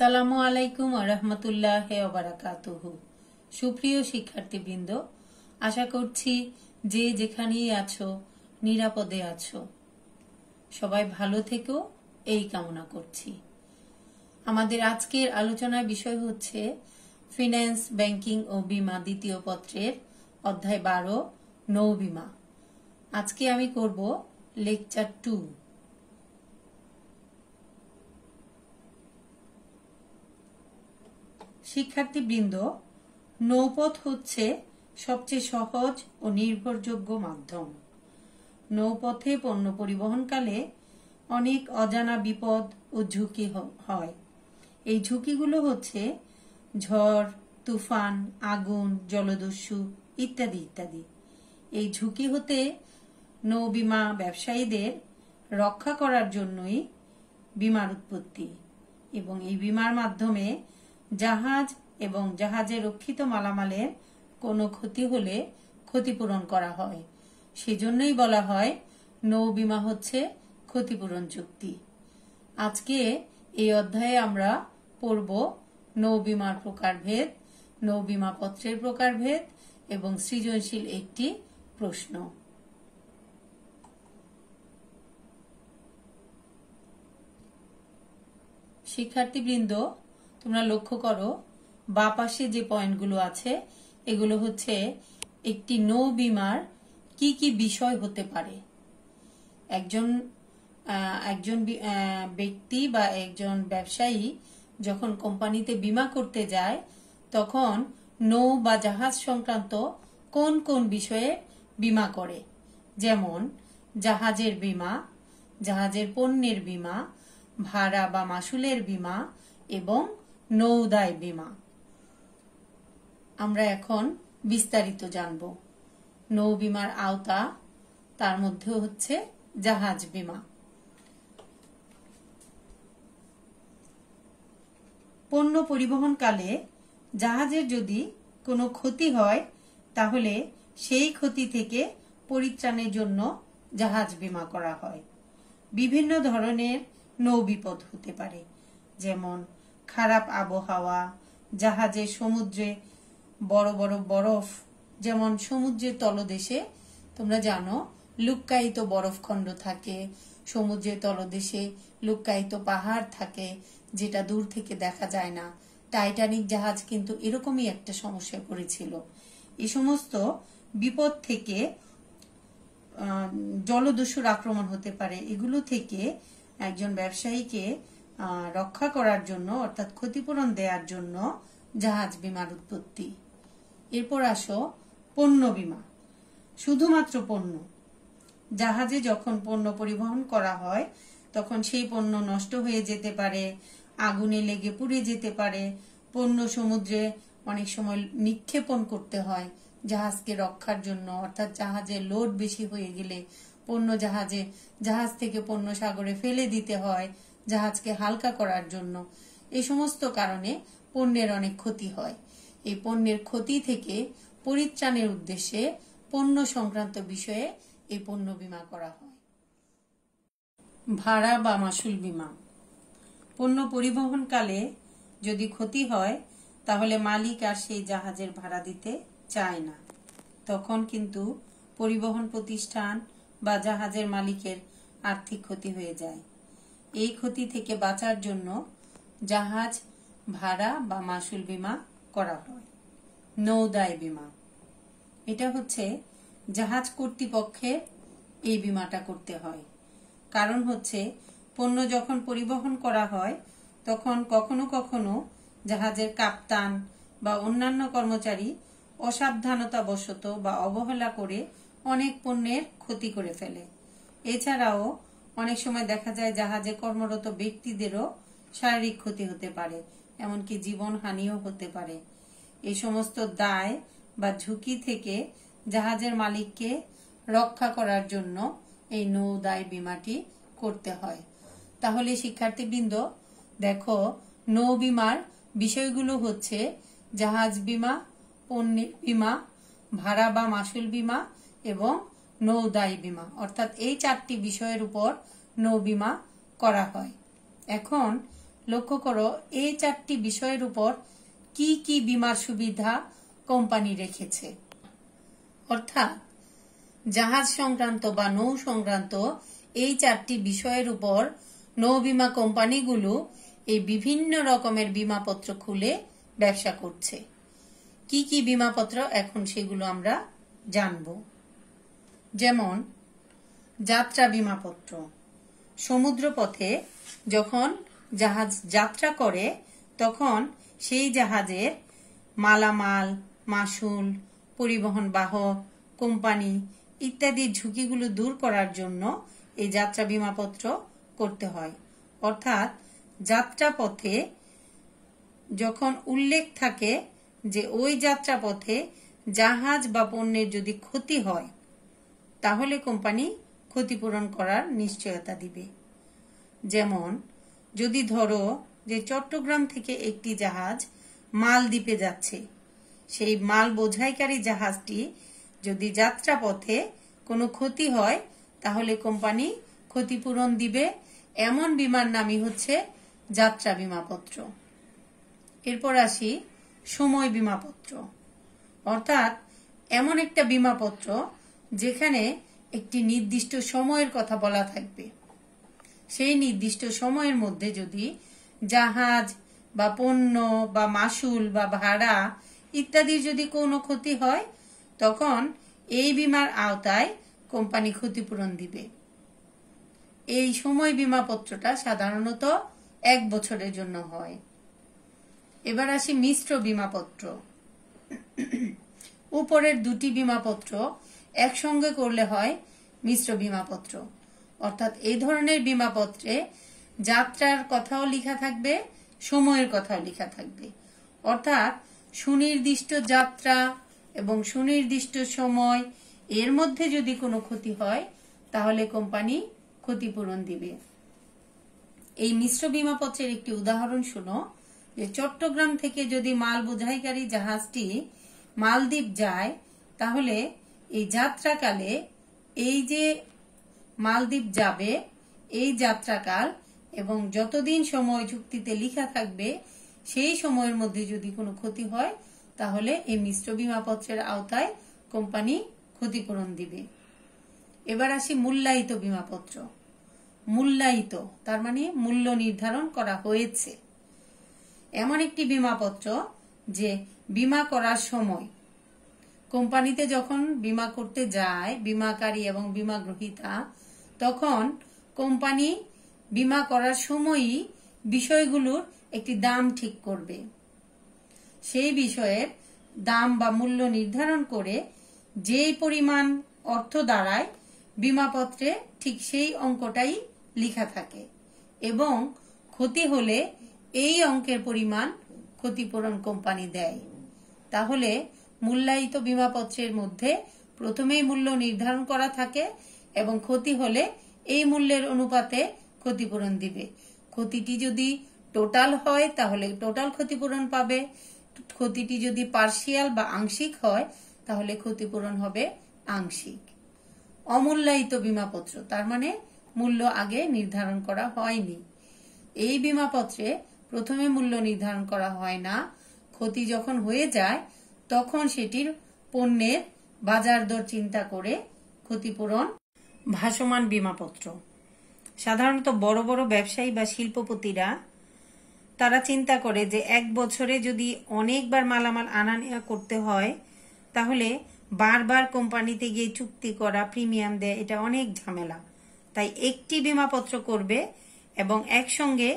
আসসালামু আলাইকুম ওয়া রাহমাতুল্লাহি ওয়া বারাকাতুহু। সুপ্রিয় শিক্ষার্থীবৃন্দ, আশা করছি যে যেখানেই আছো নিরাপদে আছো। সবাই ভালো থেকো এই কামনা করছি। আমাদের আজকের আলোচনার বিষয় হচ্ছে ফিন্যান্স, ব্যাংকিং ও বীমা দ্বিতীয় পত্রের অধ্যায় 12 নৌ বীমা। আজকে আমি করব লেকচার 2। শিক্ষার্থীবৃন্দ, নৌপথ হচ্ছে সবচেয়ে সহজ ও নির্ভরযোগ্য মাধ্যম। নৌপথে পণ্য পরিবহনকালে অনেক অজানা বিপদ ও ঝুঁকি হয়। এই ঝুঁকিগুলো হচ্ছে ঝড়, তুফান, আগুন, জলদস্যু ইত্যাদি ইত্যাদি। এই ঝুঁকি হতে নৌবীমা ব্যবসায়ীদের রক্ষা করার জন্যই বীমার উৎপত্তি, এবং এই বীমার মাধ্যমে জাহাজ এবং জাহাজে রক্ষিত মালামালের কোনো ক্ষতি হলে ক্ষতিপূরণ করা হয়। সেজন্যই বলা হয় নৌ বীমা হচ্ছে ক্ষতিপূরণ চুক্তি। আজকে এই অধ্যায়ে আমরা পড়ব নৌ বীমার প্রকারভেদ, নৌ বীমা পত্রের প্রকারভেদ এবং সৃজনশীল একটি প্রশ্ন। শিক্ষার্থীবৃন্দ, তোমরা লক্ষ্য করো বাঁ পাশে যে পয়েন্টগুলো আছে এগুলো হচ্ছে একটি নৌ বীমার কি কি বিষয় হতে পারে। একজন ব্যক্তি বা একজন ব্যবসায়ী যখন কোম্পানিতে বীমা করতে যায় তখন নৌ বা জাহাজ সংক্রান্ত কোন কোন বিষয়ে বীমা করে, যেমন জাহাজের বীমা, জাহাজের পণ্যের বীমা, ভাড়া বা মাসুলের বীমা এবং নৌদায় বীমা। আমরা এখন বিস্তারিত জানব। নৌ বীমার আওতা, তার মধ্যে হচ্ছে জাহাজ বীমা। পণ্য পরিবহনকালে জাহাজের যদি কোনো ক্ষতি হয় তাহলে সেই ক্ষতি থেকে পরিত্রাণের জন্য জাহাজ বীমা করা হয়। বিভিন্ন ধরনের নৌ বিপদ হতে পারে, যেমন খারাপ আবহাওয়া, জাহাজে সমুদ্রে বড় বড় বরফ, যেমন সমুদ্রের তলদেশে তোমরা জানো লুক্কায়িত বরফখণ্ড থাকে, সমুদ্রের তলদেশে লুক্কায়িত পাহাড় থাকে যেটা দূর থেকে দেখা যায় না। টাইটানিক জাহাজ কিন্তু এরকমই একটা সমস্যায় পড়েছিল। এই সমস্ত বিপদ থেকে জলদস্যুর আক্রমণ হতে পারে। এগুলো থেকে একজন ব্যবসায়ীকে রক্ষা করার জন্য, অর্থাৎ ক্ষতিপূরণ দেওয়ার জন্য জাহাজ বীমার উৎপত্তি। এরপর আসো পণ্য বীমা। শুধুমাত্র পণ্য, জাহাজে যখন পণ্য পরিবহন করা হয় তখন সেই পণ্য নষ্ট হয়ে যেতে পারে, আগুনে লেগে পুড়ে যেতে পারে, পণ্য সমুদ্রে অনেক সময় নিক্ষেপণ করতে হয় জাহাজকে রক্ষার জন্য, অর্থাৎ জাহাজের লোড বেশি হয়ে গেলে পণ্য জাহাজ থেকে পণ্য সাগরে ফেলে দিতে হয় জাহাজকে হালকা করার জন্য। এই সমস্ত কারণে পণ্যের অনেক ক্ষতি হয়। এই পণ্যের ক্ষতি থেকে পরিত্রাণের উদ্দেশ্যে পণ্য সংক্রান্ত বিষয়ে এই পণ্য বীমা করা হয়। ভাড়া বা মাসুল বীমা। পণ্য পরিবহনকালে যদি ক্ষতি হয় তাহলে মালিক আর সেই জাহাজের ভাড়া দিতে চায় না। তখন কিন্তু পরিবহন প্রতিষ্ঠান বা জাহাজের মালিকের আর্থিক ক্ষতি হয়ে যায়। এই ক্ষতি থেকে বাঁচার জন্য জাহাজ ভাড়া বা মাসুল বীমা করা হয়। নৌদায় বীমা, এটা হচ্ছে জাহাজ কর্তৃপক্ষের এই বীমাটা করতে হয়। কারণ হচ্ছে পণ্য যখন পরিবহন করা হয় তখন কখনো কখনো জাহাজের কাপ্তান বা অন্যান্য কর্মচারী অসাবধানতাবশত বা অবহেলা করে অনেক পণ্যের ক্ষতি করে ফেলে। এছাড়াও অনেক সময় দেখা যায় জাহাজে কর্মরত ব্যক্তিদেরও শারীরিক ক্ষতি হতে পারে, এমনকি জীবনহানিও হতে পারে। এই সমস্ত দায় বা ঝুঁকি থেকে জাহাজের মালিককে রক্ষা করার জন্য এই নৌদায় বীমাটি করতে হয়। তাহলে শিক্ষার্থীবৃন্দ দেখো, নৌ বীমার বিষয়গুলো হচ্ছে জাহাজ বীমা, পণ্যের বীমা, ভাড়া বা মাসুল বীমা এবং নৌদায় বীমা, অর্থাৎ এই 4টি বিষয়ের উপর নৌ বীমা করা হয়। এখন লক্ষ্য করো এই 4টি বিষয়ের উপর কি কি বীমার সুবিধা কোম্পানি রেখেছে। অর্থাৎ জাহাজ সংক্রান্ত বা নৌ সংক্রান্ত এই 4টি বিষয়ের উপর নৌ বীমা কোম্পানিগুলো এই বিভিন্ন রকমের বীমাপত্র খুলে ব্যবসা করছে। কি কি বীমাপত্র এখন সেগুলো আমরা জানব। যেমন যাত্রা বীমাপত্র, সমুদ্রপথে যখন জাহাজ যাত্রা করে তখন সেই জাহাজের মালামাল, মাসুল, পরিবহন বাহক, কোম্পানি ইত্যাদি ঝুঁকিগুলো দূর করার জন্য এই যাত্রা বীমাপত্র করতে হয়। অর্থাৎ যাত্রাপথে যখন উল্লেখ থাকে যে ওই যাত্রাপথে জাহাজ বা পণ্যের যদি ক্ষতি হয় তাহলে কোম্পানি ক্ষতিপূরণ করার নিশ্চয়তা দিবে। যেমন যদি ধরো যে চট্টগ্রাম থেকে একটি জাহাজ মালদ্বীপে যাচ্ছে, সেই মাল বোঝাইকারী জাহাজটি যদি যাত্রাপথে কোনো ক্ষতি হয় তাহলে কোম্পানি ক্ষতিপূরণ দিবে। এমন বীমার নামই হচ্ছে যাত্রা বীমাপত্র। এরপর আসি সময় বীমাপত্র, অর্থাৎ এমন একটা বীমাপত্র যেখানে একটি নির্দিষ্ট সময়ের কথা বলা থাকবে। সেই নির্দিষ্ট সময়ের মধ্যে যদি জাহাজ বা পণ্য বা মাসুল বা ভাড়া ইত্যাদির যদি কোনো ক্ষতি হয় তখন এই বীমার আওতায় কোম্পানি ক্ষতিপূরণ দিবে। এই সময় বীমাপত্রটা সাধারণত 1 বছরের জন্য হয়। এবার আসি মিশ্র বীমাপত্র। উপরের 2টি বীমাপত্র একসঙ্গে করলে হয় মিশ্র বীমাপত্র। অর্থাৎ এই ধরনের বীমাপত্রে যাত্রার কথাও লেখা থাকবে, সময়ের কথাও লেখা থাকবে। অর্থাৎ সুনির্দিষ্ট যাত্রা এবং সুনির্দিষ্ট সময় এর মধ্যে যদি কোনো ক্ষতি হয় তাহলে কোম্পানি ক্ষতিপূরণ দিবে। এই মিশ্র বীমাপত্রের একটি উদাহরণ শুনো, যে চট্টগ্রাম থেকে যদি মাল বোঝাইকারী জাহাজটি মালদ্বীপ যায় তাহলে এই যাত্রাকালে এই যে মালদ্বীপ যাবে এই যাত্রাকাল এবং যতদিন সময় চুক্তিতে লেখা থাকবে সেই সময়ের মধ্যে যদি কোনো ক্ষতি হয় তাহলে এই মিশ্র বীমাপত্রের আওতায় কোম্পানি ক্ষতিপূরণ দিবে। এবার আসি মূল্যায়িত বীমাপত্র। মূল্যায়িত তার মানে মূল্য নির্ধারণ করা হয়েছে। এমন একটি বীমাপত্র যে বীমা করার সময় কোম্পানিতে যখন বীমা করতে যায় বীমাকারী এবং বীমা গ্রহীতা, তখন কোম্পানি বীমা করার সময়ই বিষয়গুলোর একটি দাম ঠিক করবে। সেই বিষয়ের দাম বা মূল্য নির্ধারণ করে যেই পরিমাণ অর্থ দাঁড়ায় বীমাপত্রে ঠিক সেই অঙ্কটাই লেখা থাকে এবং ক্ষতি হলে এই অঙ্কের পরিমাণ ক্ষতিপূরণ কোম্পানি দেয়। তাহলে মূল্যায়িত বীমাপত্রের মধ্যে প্রথমেই মূল্য নির্ধারণ করা থাকে এবং ক্ষতি হলে এই মূল্যের অনুপাতে ক্ষতিপূরণ দিবে। ক্ষতিটি যদি টোটাল হয় তাহলে টোটাল ক্ষতিপূরণ পাবে, ক্ষতিটি যদি পার্শিয়াল বা আংশিক হয় তাহলে ক্ষতিপূরণ হবে আংশিক। অমূল্যায়িত বীমাপত্র তার মানে মূল্য আগে নির্ধারণ করা হয়নি। এই বীমাপত্রে প্রথমে মূল্য নির্ধারণ করা হয় না, ক্ষতি যখন হয়ে যায় তখন সেটির পণ্যের বাজার দর চিন্তা করে ক্ষতিপূরণ। ভাসমান বীমাপত্র সাধারণত বড় বড় ব্যবসায়ী বা শিল্পপতিরা তারা চিন্তা করে যে 1 বছরে যদি অনেকবার মালামাল আনা নেওয়া করতে হয় তাহলে বারবার কোম্পানিতে গিয়ে চুক্তি করা, প্রিমিয়াম দেয়, এটা অনেক ঝামেলা। তাই একটি বীমাপত্র করবে এবং একসঙ্গে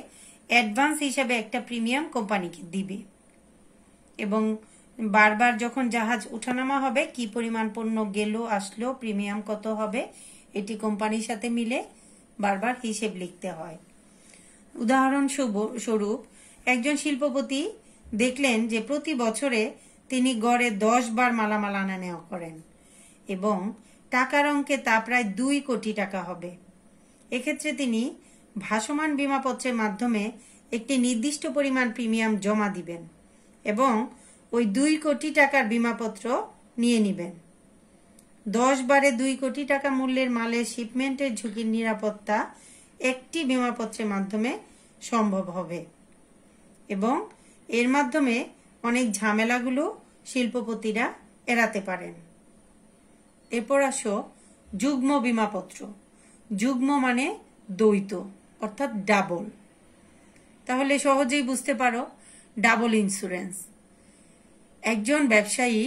অ্যাডভান্স হিসাবে একটা প্রিমিয়াম কোম্পানিকে দিবে এবং বারবার যখন জাহাজ ওঠানামা হবে কি পরিমাণ পণ্য গেল আসলো, প্রিমিয়াম কত হবে এটি কোম্পানির সাথে মিলে বারবার হিসেব লিখতে হয়। উদাহরণ স্বরূপ একজন শিল্পপতি দেখলেন যে প্রতি বছরে তিনি গড়ে 10 বার মালামাল আনা নেওয়া করেন এবং টাকার অঙ্কে তা প্রায় 2 কোটি টাকা হবে। এক্ষেত্রে তিনি ভাসমান বীমাপত্রের মাধ্যমে একটি নির্দিষ্ট পরিমাণ প্রিমিয়াম জমা দিবেন এবং ওই 2 কোটি টাকার বীমাপত্র নিয়ে নেবেন। 10 বারে 2 কোটি টাকা মূল্যের মালের শিপমেন্টের ঝুঁকির নিরাপত্তা একটি বীমাপত্রের মাধ্যমে সম্ভব হবে। এবং এর মাধ্যমে অনেক ঝামেলাগুলো শিল্পপতিরা এড়াতে পারেন। এরপর আসো যুগ্ম বীমাপত্র। যুগ্ম মানে দ্বৈত, অর্থাৎ ডাবল। তাহলে সহজেই বুঝতে পারো ডাবল ইন্স্যুরেন্স। একজন ব্যবসায়ী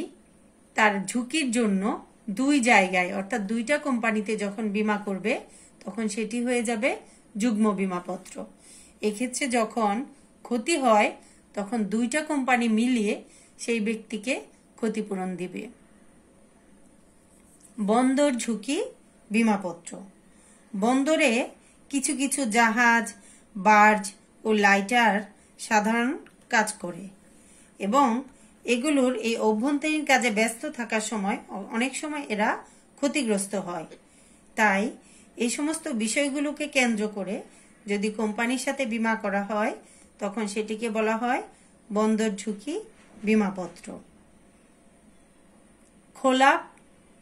তার ঝুঁকির জন্য দুই জায়গায় অর্থাৎ দুইটা কোম্পানিতে যখন বীমা করবে তখন সেটি হয়ে যাবে যুগ্ম বীমাপত্র। এক্ষেত্রে যখন ক্ষতি হয় তখন দুইটা কোম্পানি মিলিয়ে সেই ব্যক্তিকে ক্ষতিপূরণ দিবে। বন্দর ঝুঁকি বীমাপত্র। বন্দরে কিছু কিছু জাহাজ, বার্জ ও লাইটার সাধারণ কাজ করে এবং এগুলোর এই অভ্যন্তরীণ কাজে ব্যস্ত থাকার সময় অনেক সময় এরা ক্ষতিগ্রস্ত হয়। তাই এই সমস্ত বিষয়গুলোকে কেন্দ্র করে যদি কোম্পানির সাথে বীমা করা হয় তখন সেটিকে বলা হয় বন্দর ঝুঁকি বীমাপত্র। খোলা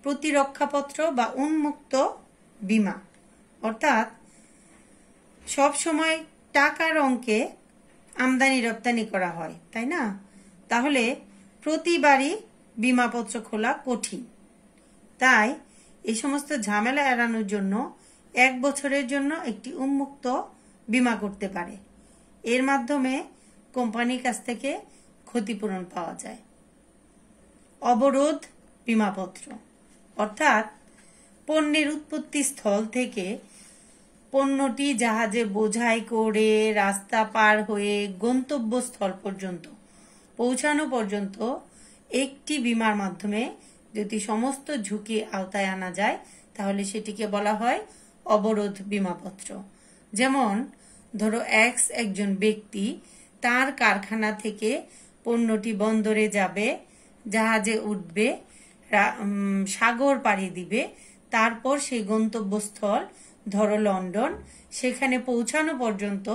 প্রতিরক্ষাপত্র বা উন্মুক্ত বীমা, অর্থাৎ সব সময় টাকার অঙ্কে আমদানি রপ্তানি করা হয়, তাই না? তাহলে প্রতিবারই বীমাপত্র খোলা কঠিন। তাই এই সমস্ত ঝামেলা এড়ানোর জন্য 1 বছরের জন্য একটি উন্মুক্ত বীমা করতে পারে। এর মাধ্যমে কোম্পানির কাছ থেকে ক্ষতিপূরণ পাওয়া যায়। অবরোধ বীমাপত্র, অর্থাৎ পণ্যের উৎপত্তি স্থল থেকে পণ্যটি জাহাজে বোঝাই করে রাস্তা পার হয়ে গন্তব্যস্থল পর্যন্ত পৌঁছানো পর্যন্ত একটি বীমার মাধ্যমে যদি সমস্ত ঝুঁকি আওতায় আনা যায় তাহলে সেটিকে বলা হয় অবরোধ বীমাপত্র। যেমন ধরো এক্স একজন ব্যক্তি তার কারখানা থেকে পণ্যটি বন্দরে যাবে, জাহাজে উঠবে, সাগর পাড়ি দিবে, তারপর সেই গন্তব্যস্থল ধরো লন্ডন, সেখানে পৌঁছানো পর্যন্ত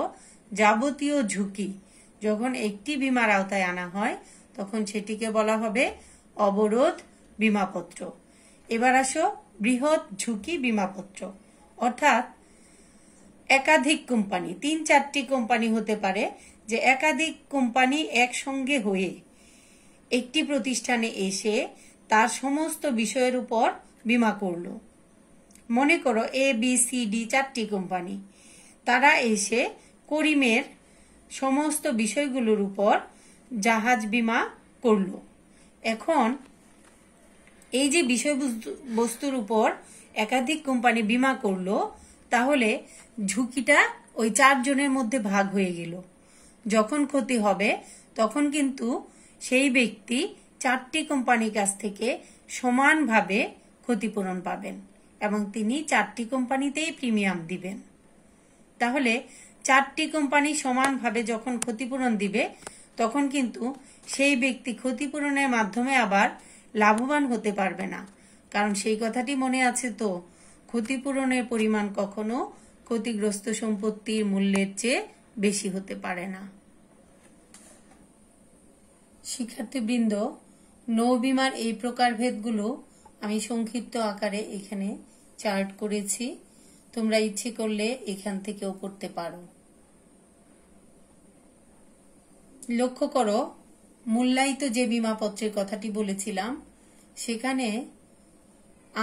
যাবতীয় ঝুঁকি যখন একটি বীমার আওতায় আনা হয় তখন সেটিকে বলা হবে অবরোধ বীমাপত্র। এবার আসো বৃহৎ ঝুঁকি বীমাপত্র, অর্থাৎ একাধিক কোম্পানি, 3-4টি কোম্পানি হতে পারে, যে একাধিক কোম্পানি একসঙ্গে হয়ে একটি প্রতিষ্ঠানে এসে তার সমস্ত বিষয়ের উপর বীমা করলো। মনে করো ABCD 4টি কোম্পানি, তারা এসে করিমের সমস্ত বিষয়গুলোর উপর জাহাজ বীমা করলো। এখন এই যে বিষয়বস্তুর উপর একাধিক কোম্পানি বীমা করলো, তাহলে ঝুঁকিটা ওই 4 জনের মধ্যে ভাগ হয়ে গেল। যখন ক্ষতি হবে তখন কিন্তু সেই ব্যক্তি 4টি কোম্পানির কাছ থেকে সমানভাবে ক্ষতিপূরণ পাবেন এবং তিনি 4টি কোম্পানিতেই প্রিমিয়াম দিবেন। তাহলে 4টি কোম্পানি সমানভাবে যখন ক্ষতিপূরণ দিবে তখন কিন্তু সেই ব্যক্তি ক্ষতিপূরণের মাধ্যমে আবার লাভবান হতে পারবে না, কারণ সেই কথাটি মনে আছে তো, ক্ষতিপূরণের পরিমাণ কখনো ক্ষতিগ্রস্ত সম্পত্তির মূল্যের চেয়ে বেশি হতে পারে না। শিক্ষার্থীবৃন্দ, নৌ বীমার এই প্রকারভেদগুলো আমি সংক্ষিপ্ত আকারে এখানে চার্ট করেছি, তোমরা ইচ্ছে করলে এখান থেকেও পড়তে পারো। লক্ষ্য করো, মূল্যায়িত যে বীমাপত্রের কথাটি বলেছিলাম সেখানে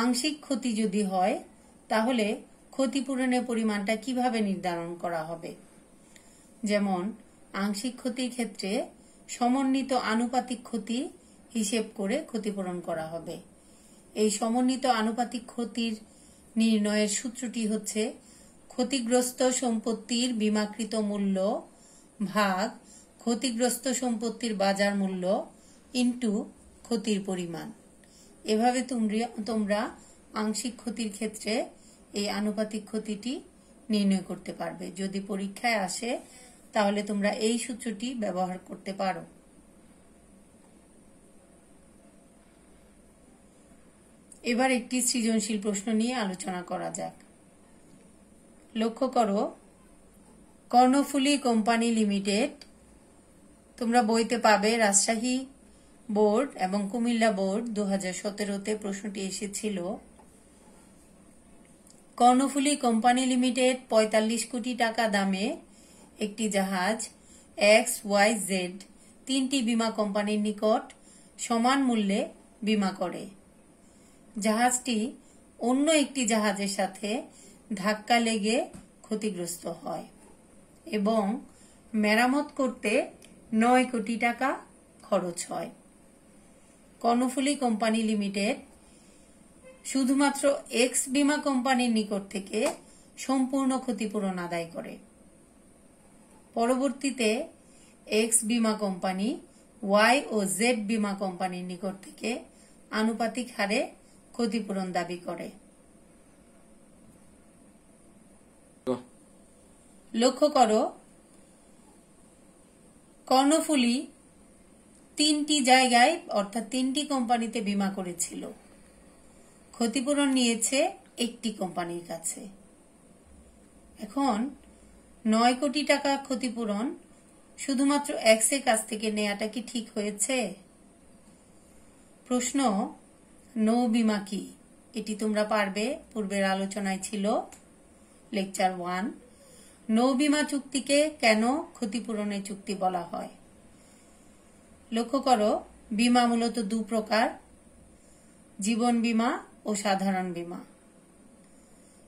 আংশিক ক্ষতি যদি হয় তাহলে ক্ষতিপূরণের পরিমাণটা কিভাবে নির্ধারণ করা হবে। যেমন আংশিক ক্ষতির ক্ষেত্রে সমন্বিত আনুপাতিক ক্ষতি হিসেব করে ক্ষতিপূরণ করা হবে। এই সমন্বিত আনুপাতিক ক্ষতির নির্ণয়ের সূত্রটি হচ্ছে ক্ষতিগ্রস্ত সম্পত্তির বীমাকৃত মূল্য ভাগ ক্ষতিগ্রস্ত সম্পত্তির বাজার মূল্য ইন্টু ক্ষতির পরিমাণ। এভাবে তোমরা আংশিক ক্ষতির ক্ষেত্রে এই আনুপাতিক ক্ষতিটি নির্ণয় করতে পারবে। যদি পরীক্ষায় আসে তাহলে তোমরা এই সূত্রটি ব্যবহার করতে পারো। এবার একটি সৃজনশীল প্রশ্ন নিয়ে আলোচনা করা যাক। লক্ষ্য করো, কর্ণফুলী কোম্পানি লিমিটেড, তোমরা বইতে পাবে রাজশাহী বোর্ড এবং কুমিল্লা বোর্ড 2017-তে প্রশ্নটি এসেছিল। কর্ণফুলী কোম্পানি লিমিটেড 45 কোটি টাকা দামে একটি জাহাজ এক্স ওয়াই জেড তিনটি বীমা কোম্পানির নিকট সমান মূল্যে বীমা করে। জাহাজটি অন্য একটি জাহাজের সাথে ধাক্কা লেগে ক্ষতিগ্রস্ত হয় এবং মেরামত করতে 9 কোটি টাকা খরচ হয়। কর্ণফুলী কোম্পানি লিমিটেড শুধুমাত্র এক্স বীমা কোম্পানির নিকট থেকে সম্পূর্ণ ক্ষতিপূরণ আদায় করে। পরবর্তীতে এক্স বীমা কোম্পানি ওয়াই ও জেড বীমা কোম্পানির নিকট থেকে আনুপাতিক হারে ক্ষতিপূরণ দাবি করে। লক্ষ্য করো, কর্ণফুলী 3টি জায়গায় অর্থাৎ 3টি কোম্পানিতে বীমা করেছিল। ক্ষতিপূরণ নিয়েছে একটি কোম্পানির কাছে। এখন 9 কোটি টাকা ক্ষতিপূরণ শুধুমাত্র এক্স এর কাছ থেকে নেওয়াটা কি ঠিক হয়েছে? প্রশ্ন, নৌ বীমা কি? এটি তোমরা পারবে, পূর্বের আলোচনায় ছিল লেকচার 1। নৌ বীমা চুক্তিকে কেন ক্ষতিপূরণের চুক্তি বলা হয়? লক্ষ্য করো, বীমা মূলত 2 প্রকার, জীবন বীমা ও সাধারণ বীমা।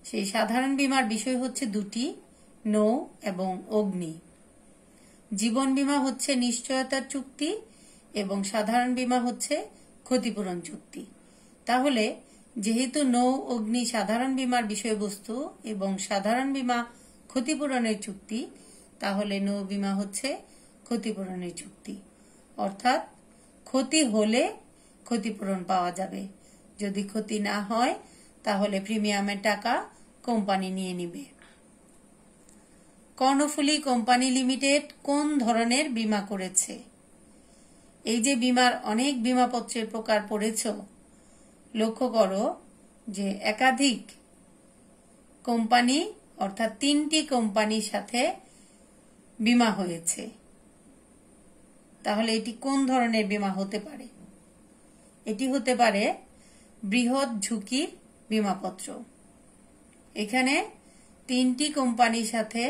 সেই সাধারণ বীমার বিষয় হচ্ছে 2টি, নৌ এবং অগ্নি। জীবন বীমা হচ্ছে নিশ্চয়তার চুক্তি এবং সাধারণ বীমা হচ্ছে ক্ষতিপূরণ চুক্তি। তাহলে যেহেতু নৌ অগ্নি সাধারণ বীমার বিষয়বস্তু এবং সাধারণ বীমা ক্ষতিপূরণের চুক্তি, তাহলে নৌ বীমা হচ্ছে ক্ষতিপূরণের চুক্তি। অর্থাৎ ক্ষতি হলে ক্ষতিপূরণ পাওয়া যাবে, যদি ক্ষতি না হয় তাহলে প্রিমিয়ামের টাকা কোম্পানি নিয়ে নিবে। কর্ণফুলী কোম্পানি লিমিটেড কোন ধরনের বীমা করেছে? এই যে বীমার অনেক বীমাপত্রের প্রকার পড়েছ, লক্ষ্য করো যে একাধিক কোম্পানি অর্থাৎ 3টি কোম্পানির সাথে বীমা হয়েছে। তাহলে এটি কোন ধরনের বীমা হতে পারে? এটি হতে পারে বৃহৎ ঝুঁকির বীমাপত্র। এখানে 3টি কোম্পানির সাথে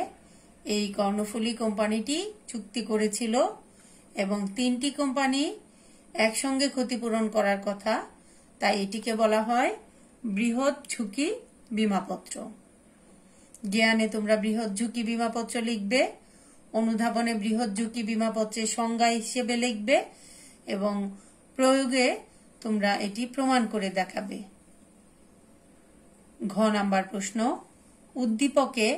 এই কর্ণফুলী কোম্পানিটি চুক্তি করেছিল এবং 3টি কোম্পানি একসঙ্গে ক্ষতিপূরণ করার কথা, তাই এটিকে বলা হয় বৃহৎ ঝুঁকি বীমাপত্র। জ্ঞানে তোমরা বৃহৎ ঝুঁকি বীমাপত্র লিখবে, অনুধাবনে বৃহৎ ঝুঁকি বীমাপত্রের সংজ্ঞা হিসেবে লিখবে এবং প্রয়োগে তোমরা এটি প্রমাণ করে দেখাবে। ঘ নাম্বার প্রশ্ন, উদ্দীপকে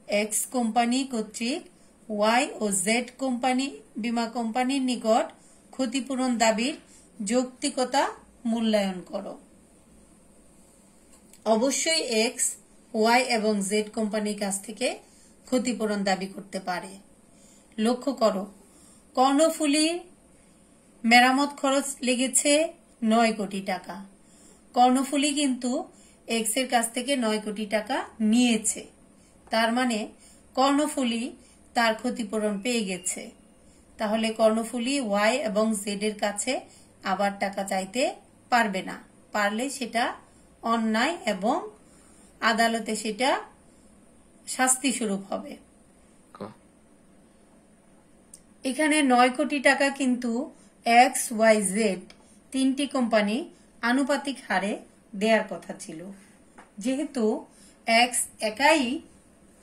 এক্স কোম্পানি কর্তৃক ওয়াই ও জেড কোম্পানি বীমা কোম্পানির নিকট ক্ষতিপূরণ দাবির যৌক্তিকতা মূল্যায়ন করো। অবশ্যই এক্স, ওয়াই এবং জেড কোম্পানির কাছ থেকে ক্ষতিপূরণ দাবি করতে পারে। লক্ষ্য করো, কর্ণফুলীর মেরামত খরচ লেগেছে 9 কোটি টাকা। কর্ণফুলী কিন্তু এক্স এর কাছ থেকে 9 কোটি টাকা নিয়েছে, তার মানে কর্ণফুলী তার ক্ষতিপূরণ পেয়ে গেছে। তাহলে কর্ণফুলী ওয়াই এবং জেড এর কাছে আবার টাকা চাইতে পারবে না, পারলে সেটা অন্যায় এবং আদালতে সেটা শাস্তি স্বরূপ হবে। এখানে 9 কোটি টাকা কিন্তু এক্স ওয়াই জেড 3টি কোম্পানি আনুপাতিক হারে দেওয়ার কথা ছিল। যেহেতু এক্স একাই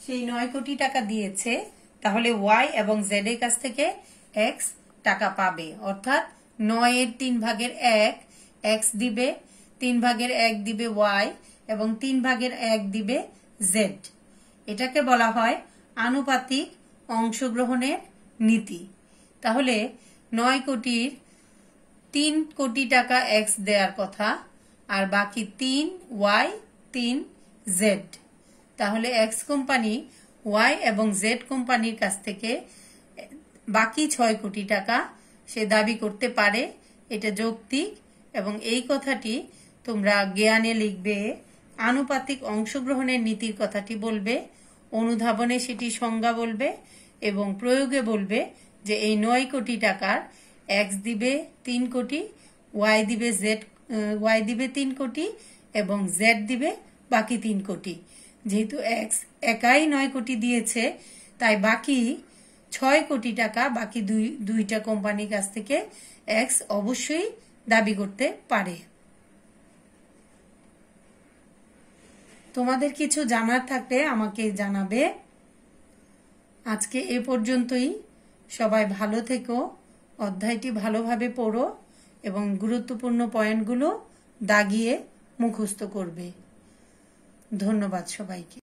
সেই 9 কোটি টাকা দিয়েছে, তাহলে ওয়াই এবং জেড এর কাছ থেকে এক্স টাকা পাবে। অর্থাৎ 9 এর 3 ভাগের 1 এক্স দিবে, 3 ভাগের 1 দিবে ওয়াই এবং 3 ভাগের 1 দিবে জেড। এটাকে বলা হয় আনুপাতিক অংশগ্রহণের নীতি। তাহলে 9 কোটির 3 কোটি টাকা এক্স দেওয়ার কথা আর বাকি 3 ওয়াই 3 জেড। তাহলে এক্স কোম্পানি ওয়াই এবং জেড কোম্পানির কাছ থেকে বাকি 6 কোটি টাকা সে দাবি করতে পারে। এটা যৌক্তিক এবং এই কথাটি তোমরা জ্ঞানে লিখবে, আনুপাতিক অংশগ্রহণের নীতির কথাটি বলবে, অনুধাবনে সেটি সংজ্ঞা বলবে এবং প্রয়োগে বলবে যে এই 9 কোটি টাকার এক্স দিবে 3 কোটি, ওয়াই দিবে 3 কোটি এবং জেড দিবে বাকি 3 কোটি। যেহেতু এক্স একাই 9 কোটি দিয়েছে, তাই বাকি 6 কোটি টাকা বাকি দুইটা কোম্পানির কাছ থেকে এক্স অবশ্যই দাবি করতে পারে। তোমাদের কিছু জানার থাকলে আমাকে জানাবে। আজকে এ পর্যন্তই। সবাই ভালো থেকো, অধ্যায়টি ভালোভাবে পড়ো এবং গুরুত্বপূর্ণ পয়েন্টগুলো দাগিয়ে মুখস্থ করবে। ধন্যবাদ সবাইকে।